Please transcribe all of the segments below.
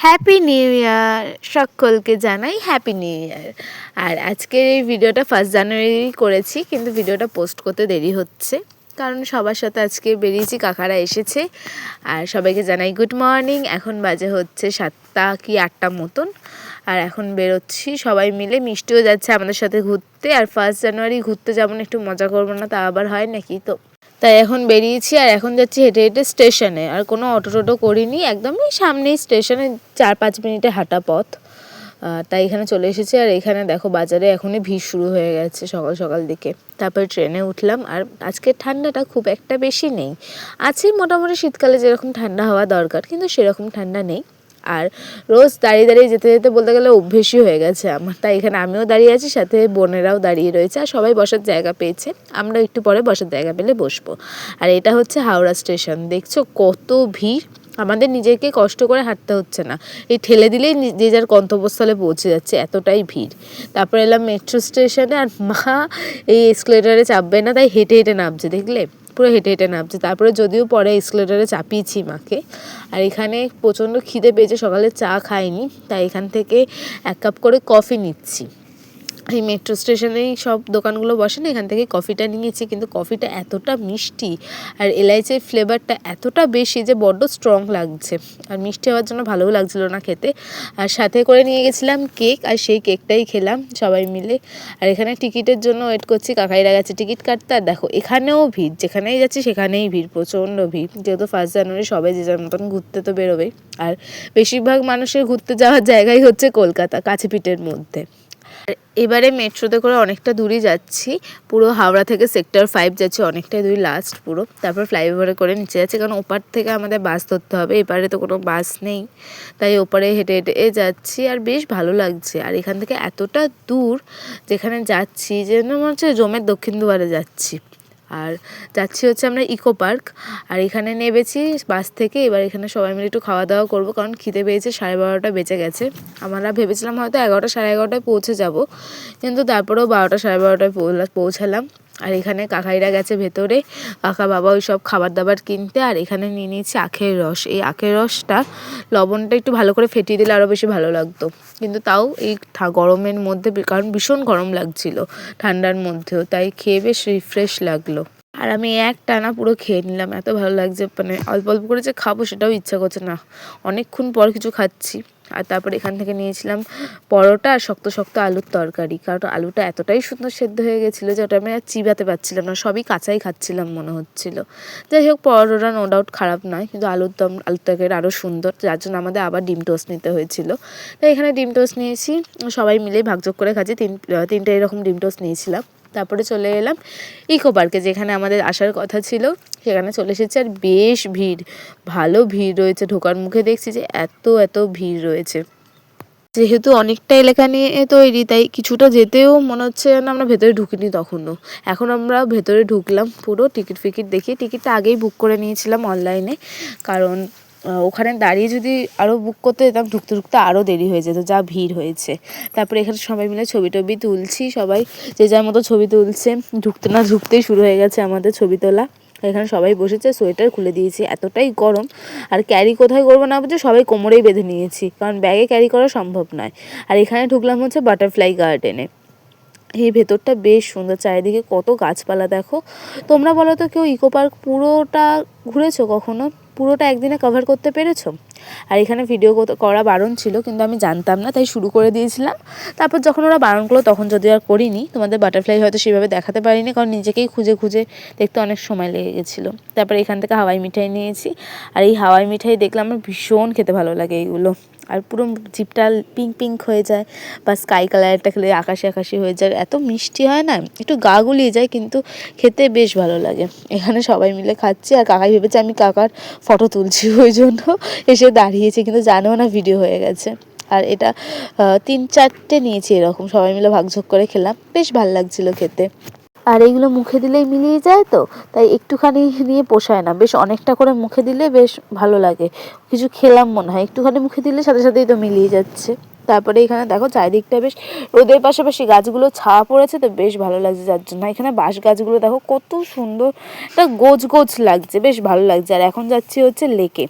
Happy new year সকলকে জানাই happy new year. আর আজকের এই ভিডিওটা 1 জানুয়ারি করেছি, কিন্তু ভিডিওটা পোস্ট করতে দেরি হচ্ছে কারণ সবার সাথে আজকে বেরিয়েছি, কাকারা এসেছে। আর সবাইকে জানাই গুড মর্নিং। এখন বাজে হচ্ছে 7টা কি 8টা মতন। আর এখন বেরোচ্ছি সবাই মিলে, মিষ্টিও যাচ্ছে আমাদের সাথে ঘুরতে। আর 1 জানুয়ারি ঘুরতে যাবো না, একটু মজা করবো না, তা আবার হয় নাকি? তো তাই এখন বেরিয়েছি আর এখন যাচ্ছি হেঁটে হেঁটে স্টেশনে। আর কোনো অটো টোটো করিনি, একদমই সামনেই স্টেশনে, 4-5 মিনিটে হাঁটা পথ। তাই এখানে চলে এসেছি। আর এখানে দেখো বাজারে এখনই ভিড় শুরু হয়ে গেছে সকাল সকাল দিকে। তারপর ট্রেনে উঠলাম। আর আজকের ঠান্ডাটা খুব একটা বেশি নেই, আছে মোটামুটি শীতকালে যেরকম ঠান্ডা হওয়া দরকার, কিন্তু সেরকম ঠান্ডা নেই। আর রোজ দাঁড়িয়ে দাঁড়িয়ে যেতে যেতে বলতে গেলে অভ্যেসই হয়ে গেছে আমার। তাই এখানে আমিও দাঁড়িয়ে আছি, সাথে বোনেরাও দাঁড়িয়ে রয়েছে। আর সবাই বসার জায়গা পেয়েছে, আমরা একটু পরে বসার জায়গা পেলে বসবো। আর এটা হচ্ছে হাওড়া স্টেশন, দেখছো কত ভিড়। আমাদের নিজেকে কষ্ট করে হাঁটতে হচ্ছে না, এই ঠেলে দিলেই যে যার গন্তব্যস্থলে পৌঁছে যাচ্ছে, এতটাই ভিড়। তারপর এলাম মেট্রো স্টেশনে। আর মা এই এসকেলেটারে চাপবে না, তাই হেঁটে হেঁটে নামছে, দেখলে পুরো হেঁটে হেঁটে নামছে। তারপরে যদিও পরে এসকেলেটারে চাপিয়েছি মাকে। আর এখানে প্রচণ্ড খিদে পেয়েছে, সকালে চা খাইনি, তাই এখান থেকে 1 কাপ করে কফি নিচ্ছি। এই মেট্রো স্টেশনেই সব দোকানগুলো বসে না, এখান থেকে কফিটা নিয়েছি। কিন্তু কফিটা এতটা মিষ্টি আর এলাইচির ফ্লেভারটা এতটা বেশি যে বড্ড স্ট্রং লাগছে। আর মিষ্টি হওয়ার জন্য ভালোও লাগছিল না খেতে। আর সাথে করে নিয়ে গেছিলাম কেক, আর সেই কেকটাই খেলাম সবাই মিলে। আর এখানে টিকিটের জন্য ওয়েট করছি, কাকাইরা গেছে টিকিট কাটতে। আর দেখো এখানেও ভিড়, যেখানেই যাচ্ছি সেখানেই ভিড়, প্রচণ্ড ভিড়। যেহেতু 1 জানুয়ারি সবাই যে যার মতন ঘুরতে তো বেরোবেই। আর বেশিরভাগ মানুষের ঘুরতে যাওয়ার জায়গাই হচ্ছে কলকাতা, কাছেপিঠের মধ্যে। এবারে মেট্রোতে করে অনেকটা দূরই যাচ্ছি, পুরো হাওড়া থেকে সেক্টর 5 যাচ্ছি, অনেকটাই দূর, লাস্ট পুরো। তারপর ফ্লাইওভারে করে নিচে যাচ্ছি, কারণ ওপার থেকে আমাদের বাস ধরতে হবে, এপারে তো কোনো বাস নেই। তাই ওপারে হেঁটে হেঁটে যাচ্ছি। আর বেশ ভালো লাগছে। আর এখান থেকে এতটা দূর যেখানে যাচ্ছি, যেন মনে হচ্ছে জমের দক্ষিণ দুয়ারে যাচ্ছি। আর যাচ্ছি হচ্ছে আমরা ইকো পার্ক। আর এখানে নেমেছি বাস থেকে। এবার এখানে সবাই মিলে একটু খাওয়া দাওয়া করবো, কারণ খিদে পেয়েছে, 12:30 বেজে গেছে। আমরা ভেবেছিলাম হয়তো 11টা 11:30 পৌঁছে যাব, কিন্তু তারপরেও 12টা 12:30 পৌঁছালাম। আর এখানে কাকাইরা গেছে ভেতরে, কাকা বাবা ওই সব খাবার দাবার কিনতে। আর এখানে নিয়ে নিয়েছি আখের রস। এই আখের রসটা লবণটা একটু ভালো করে ফেটিয়ে দিলে আরও বেশি ভালো লাগতো, কিন্তু তাও এই গরমের মধ্যে, কারণ ভীষণ গরম লাগছিল ঠান্ডার মধ্যেও, তাই খেয়ে বেশ রিফ্রেশ লাগলো। আর আমি একটানা পুরো খেয়ে নিলাম, এত ভালো লাগছে। মানে অল্প অল্প করে যে খাবো সেটাও ইচ্ছা করছে না, অনেকক্ষণ পর কিছু খাচ্ছি। আর তারপর এখান থেকে নিয়েছিলাম পরোটা আর শক্ত শক্ত আলুর তরকারি, কারণ আলুটা এতটাই সুন্দর সেদ্ধ হয়ে গেছিলো যে ওটা আমি আর চিবাতে পারছিলাম না, সবই কাঁচাই খাচ্ছিলাম মনে হচ্ছিল। যাই হোক, পরোটা নো ডাউট খারাপ নয়, কিন্তু আলুর তরকারি আরও সুন্দর, যার জন্য আমাদের আবার ডিম টোস্ট নিতে হয়েছিল। তাই এখানে ডিম টোস্ট নিয়েছি, সবাই মিলেই ভাগযোগ করে খাচ্ছি। তিনটে এরকম ডিম টোস্ট নিয়েছিলাম। তারপরে চলে এলাম ইকো পার্কে, যেখানে আমাদের আসার কথা ছিল, সেখানে চলে এসেছে। আর বেশ ভিড়, ভালো ভিড় রয়েছে। ঢোকার মুখে দেখছি যে এত এত ভিড় রয়েছে। যেহেতু অনেকটা এলাকা নিয়ে তৈরি, তাই কিছুটা যেতেও মনে হচ্ছে যেন আমরা ভেতরে ঢুকিনি তখনও। এখন আমরা ভেতরে ঢুকলাম পুরো টিকিট ফিকিট দেখিয়ে। টিকিটটা আগেই বুক করে নিয়েছিলাম অনলাইনে, কারণ ওখানে দাঁড়িয়ে যদি আরও বুক করতে যেতাম, ঢুকতে ঢুকতে আরও দেরি হয়ে যেত, যা ভিড় হয়েছে। তারপরে এখানে সবাই মিলে ছবি টবি তুলছি, সবাই যে যার মতো ছবি তুলছে। ঢুকতে না ঢুকতেই শুরু হয়ে গেছে আমাদের ছবি তোলা। এখানে সবাই বসেছে, সোয়েটার খুলে দিয়েছি, এতটাই গরম। আর ক্যারি কোথায় করবো না বুঝে সবাই কোমরেই বেঁধে নিয়েছি, কারণ ব্যাগে ক্যারি করা সম্ভব নয়। আর এখানে ঢুকলাম হচ্ছে বাটারফ্লাই গার্ডেনে। এই ভেতরটা বেশ সুন্দর, চারিদিকে কত গাছপালা দেখো। তোমরা বলো তো, কেউ ইকো পার্ক পুরোটা ঘুরেছো কখনো? পুরোটা একদিনে কভার করতে পেরেছো? আর এখানে ভিডিও করা বারণ ছিল, কিন্তু আমি জানতাম না, তাই শুরু করে দিয়েছিলাম। তারপর যখন ওরা বারণ করলো তখন যদি আর করিনি। তোমাদের বাটারফ্লাই হয়তো সেভাবে দেখাতে পারিনি, কারণ নিজেকেই খুঁজে খুঁজে দেখতে অনেক সময় লেগে গেছিলো। তারপরে এখান থেকে হাওয়াই মিঠাই নিয়েছি। আর এই হাওয়াই মিঠাই দেখলাম আমার ভীষণ খেতে ভালো লাগে এইগুলো। আর পুরো জিভটা পিঙ্ক পিঙ্ক হয়ে যায়, বা স্কাই কালারটা খেলে আকাশি আকাশি হয়ে যায়, এত মিষ্টি হয় না, একটু গা গুলিয়ে যায়, কিন্তু খেতে বেশ ভালো লাগে। এখানে সবাই মিলে খাচ্ছি। আর কাকাই ভেবেছে আমি কাকার ফটো তুলছি, ওই জন্য এসে দাঁড়িয়েছে, কিন্তু জানেও না ভিডিও হয়ে গেছে। আর এটা 3-4টে নিয়েছি এরকম, সবাই মিলে ভাগযোগ করে খেলাম, বেশ ভালো লাগছিলো খেতে। আর এইগুলো মুখে দিলেই মিলিয়ে যায় তো, তাই একটুখানি নিয়ে পোষায় না, বেশ অনেকটা করে মুখে দিলে বেশ ভালো লাগে। কিছু খেলাম মনে হয়, একটুখানি মুখে দিলে সাথে সাথেই তো মিলিয়ে যাচ্ছে। তারপরে এখানে দেখো চারিদিকটা বেশ রোদের পাশাপাশি গাছগুলো ছায়া পড়েছে, তো বেশ ভালো লাগছে। যার জন্য এখানে বাঁশ গাছগুলো দেখো কত সুন্দর, একটা গোছ গোছ লাগছে, বেশ ভালো লাগছে। আর এখন যাচ্ছি হচ্ছে লেকে।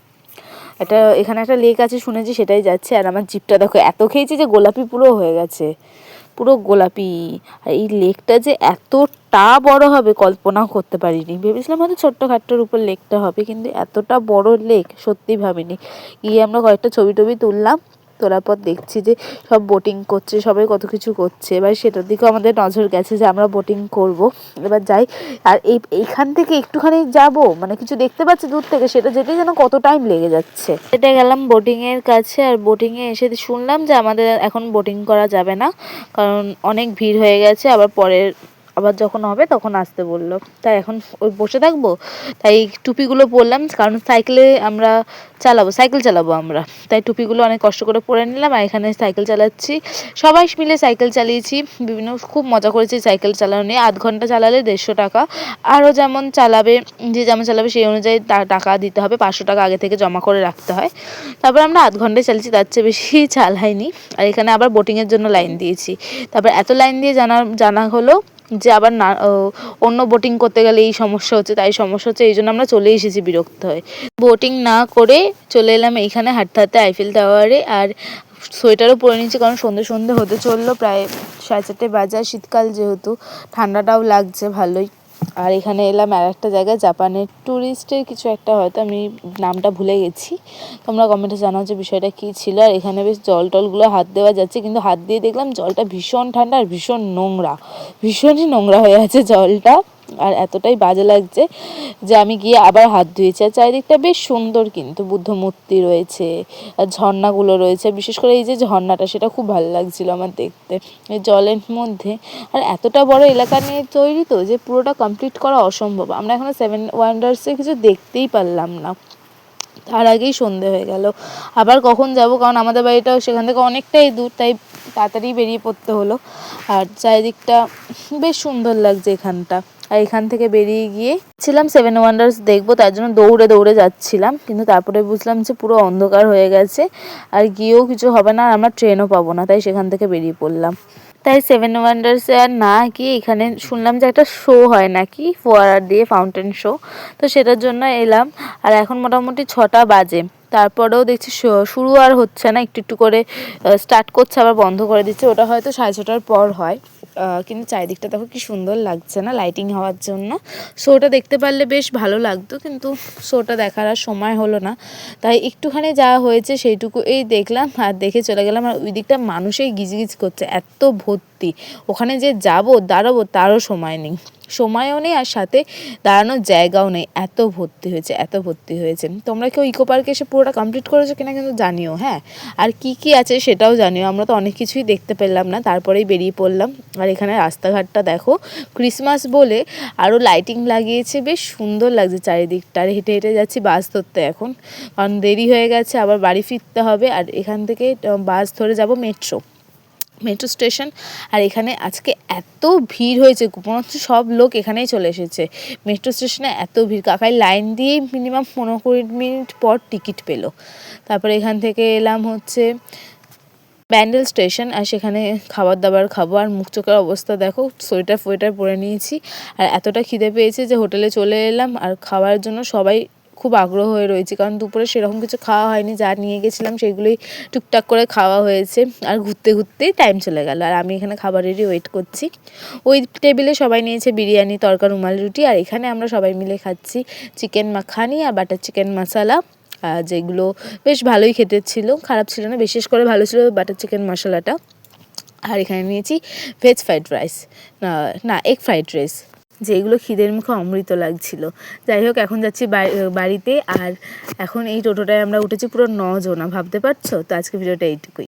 এখানে একটা লেক আছে শুনেছি, সেটাই যাচ্ছে। আর আমার জিভটা দেখো এত খেয়েছি যে গোলাপি পুরো হয়ে গেছে, পুরো গোলাপি। আর এই লেকটা যে এতটা বড় হবে কল্পনাও করতে পারিনি। ভেবেছিলাম হয়তো ছোট্টখাট্টোর উপর লেকটা হবে, কিন্তু এতটা বড় লেক সত্যি ভাবিনি। গিয়ে আমরা কয়েকটা ছবি টবি তুললাম, তোলার পর দেখছি যে সব বোটিং করছে, সবাই কত কিছু করছে। এবার সেটার দিকেও আমাদের নজর গেছে যে আমরা বোটিং করব। এবার যাই, আর এইখান থেকে একটুখানি যাব, মানে কিছু দেখতে পাচ্ছি দূর থেকে, সেটা যেতেই যেন কত টাইম লেগে যাচ্ছে। এটা গেলাম বোটিংয়ের কাছে, আর বোটিংয়ে এসে শুনলাম যে আমাদের এখন বোটিং করা যাবে না, কারণ অনেক ভিড় হয়ে গেছে, আবার যখন হবে তখন আসতে বললো। তাই এখন ওই বসে থাকবো, তাই টুপিগুলো পরলাম, কারণ সাইকেল চালাবো আমরা, তাই টুপিগুলো অনেক কষ্ট করে পরে নিলাম। আর এখানে সাইকেল চালাচ্ছি, সবাই মিলে সাইকেল চালিয়েছি, খুব মজা করেছি সাইকেল চালানো নিয়ে। 8 ঘন্টা চালালে 150 টাকা, আরও যেমন চালাবে, যে যেমন চালাবে সেই অনুযায়ী টাকা দিতে হবে, 500 টাকা আগে থেকে জমা করে রাখতে হয়। তারপর আমরা 8 ঘন্টায় চালিয়েছি, তার চেয়ে বেশি চালাইনি। আর এখানে আবার বোটিংয়ের জন্য লাইন দিয়েছি। তারপর এত লাইন দিয়ে জানা হলো যে আবার না অন্য বোটিং করতে গেলে এই সমস্যা হচ্ছে, এই জন্য আমরা চলে এসেছি বিরক্ত হয়ে। বোটিং না করে চলে এলাম এইখানে হাঁটতে হাঁটতে আইফেল টাওয়ারে। আর সোয়েটারও পরে নিয়েছি, কারণ সন্ধে হতে চললো, প্রায় 4:30 বাজে। শীতকাল যেহেতু ঠান্ডাটাও লাগছে ভালোই। আর এখানে এলাম আর একটা জায়গায়, জাপানের ট্যুরিস্টের কিছু একটা, হয়তো আমি নামটা ভুলে গেছি, তোমরা কমেন্টে জানাও যে বিষয়টা কী ছিল। আর এখানে বেশ টলগুলো হাত দেওয়া যাচ্ছে, কিন্তু হাত দিয়ে দেখলাম জলটা ভীষণ ঠান্ডা আর ভীষণই নোংরা হয়ে আছে জলটা। আর এতটাই বাজে লাগছে যে আমি গিয়ে আবার হাত ধুয়েছি। আর চারিদিকটা বেশ সুন্দর, কিন্তু বুদ্ধ মূর্তি রয়েছে আর ঝর্ণাগুলো রয়েছে, বিশেষ করে এই যে ঝর্ণাটা, সেটা খুব ভালো লাগছিল আমার দেখতে এই জলের মধ্যে। আর এতটা বড় এলাকা নিয়ে তৈরি তো, যে পুরোটা কমপ্লিট করা অসম্ভব। আমরা এখনো 7 ওয়ান্ডার্সে কিছু দেখতেই পারলাম না, তার আগেই সন্ধে হয়ে গেল। আবার কখন যাব, কারণ আমাদের বাড়িটাও সেখান থেকে অনেকটাই দূর, তাই তাড়াতাড়ি বেরিয়ে পড়তে হলো। আর চারিদিকটা বেশ সুন্দর লাগছে এখানটা। আর এখান থেকে বেরিয়ে গিয়েছিলাম 7 ওয়ান্ডার্স দেখবো, তার জন্য দৌড়ে যাচ্ছিলাম, কিন্তু তারপরে বুঝলাম যে পুরো অন্ধকার হয়ে গেছে, আর গিয়েও কিছু হবে না, আর আমরা ট্রেনও পাবো না, তাই সেখান থেকে বেরিয়ে পড়লাম। তাই 7 ওয়ান্ডার্সে আর না গিয়ে এখানে শুনলাম যে একটা শো হয় নাকি, ফোয়ারা দিয়ে ফাউন্টেন শো, তো সেটার জন্য এলাম। আর এখন মোটামুটি 6টা বাজে, তারপরেও দেখছি শুরু আর হচ্ছে না, একটু করে স্টার্ট করছে, আবার বন্ধ করে দিচ্ছে। ওটা হয়তো 6:30টার পর হয়। কিন্তু চারিদিকটা দেখো কি সুন্দর লাগছে না, লাইটিং হওয়ার জন্য। শোটা দেখতে পারলে বেশ ভালো লাগতো, কিন্তু শোটা দেখার আর সময় হলো না, তাই একটুখানি যা হয়েছে সেইটুকু এই দেখলাম আর দেখে চলে গেলাম। আর ওই দিকটা মানুষেই গিজগিজ করছে, এত ভর্তি, ওখানে যে দাঁড়াবো তারও সময় নেই, সময়ও নেই, আর সাথে দাঁড়ানোর জায়গাও নেই, এত ভর্তি হয়েছে। তোমরা কেউ ইকো পার্কে এসে পুরোটা কমপ্লিট করেছো কিনা কিন্তু জানিও, হ্যাঁ। আর কি আছে সেটাও জানিও, আমরা তো অনেক কিছুই দেখতে পেলাম না, তারপরেই বেরিয়ে পড়লাম। আর এখানে রাস্তাঘাটটা দেখো, ক্রিসমাস বলে আরও লাইটিং লাগিয়েছে, বেশ সুন্দর লাগছে চারিদিকটা। আর হেঁটে যাচ্ছি বাস ধরতে এখন, কারণ দেরি হয়ে গেছে, আবার বাড়ি ফিরতে হবে। আর এখান থেকে বাস ধরে যাব মেট্রো স্টেশন। আর এখানে আজকে এত ভিড় হয়েছে, মনে হচ্ছে সব লোক এখানেই চলে এসেছে। মেট্রো স্টেশনে এত ভিড়, কাকাই লাইন দিয়েই মিনিমাম 15-20 মিনিট পর টিকিট পেলো। তারপরে এখান থেকে এলাম হচ্ছে ব্যান্ডেল স্টেশন, আর সেখানে খাবার দাবার খাবো। আর মুখ চোখের অবস্থা দেখো, সোয়েটার পরে নিয়েছি। আর এতটা খিদে পেয়েছে যে হোটেলে চলে এলাম, আর খাওয়ার জন্য সবাই খুব আগ্রহ হয়ে রয়েছে, কারণ দুপুরে সেরকম কিছু খাওয়া হয়নি, যা নিয়ে গেছিলাম সেগুলোই টুকটাক করে খাওয়া হয়েছে। আর ঘুরতেই টাইম চলে গেল, আর আমি এখানে খাবারেরই ওয়েট করছি। ওই টেবিলে সবাই নিয়েছে বিরিয়ানি, তরকা, রুমাল রুটি, আর এখানে আমরা সবাই মিলে খাচ্ছি চিকেন মাখানি আর বাটার চিকেন মশলা, যেগুলো বেশ ভালোই খেতে ছিল, খারাপ ছিল না, বিশেষ করে ভালো ছিল বাটার চিকেন মশলাটা। আর এখানে নিয়েছি ভেজ ফ্রাইড রাইস, না এগ ফ্রাইড রাইস, যেগুলো খিদের মুখে অমৃত লাগছিল। যাই হোক, এখন যাচ্ছি বাড়িতে। আর এখন এই টোটোটায় আমরা উঠেছি পুরো 9 জন, ভাবতে পারছো। তো আজকে ভিডিওটা এইটুকুই।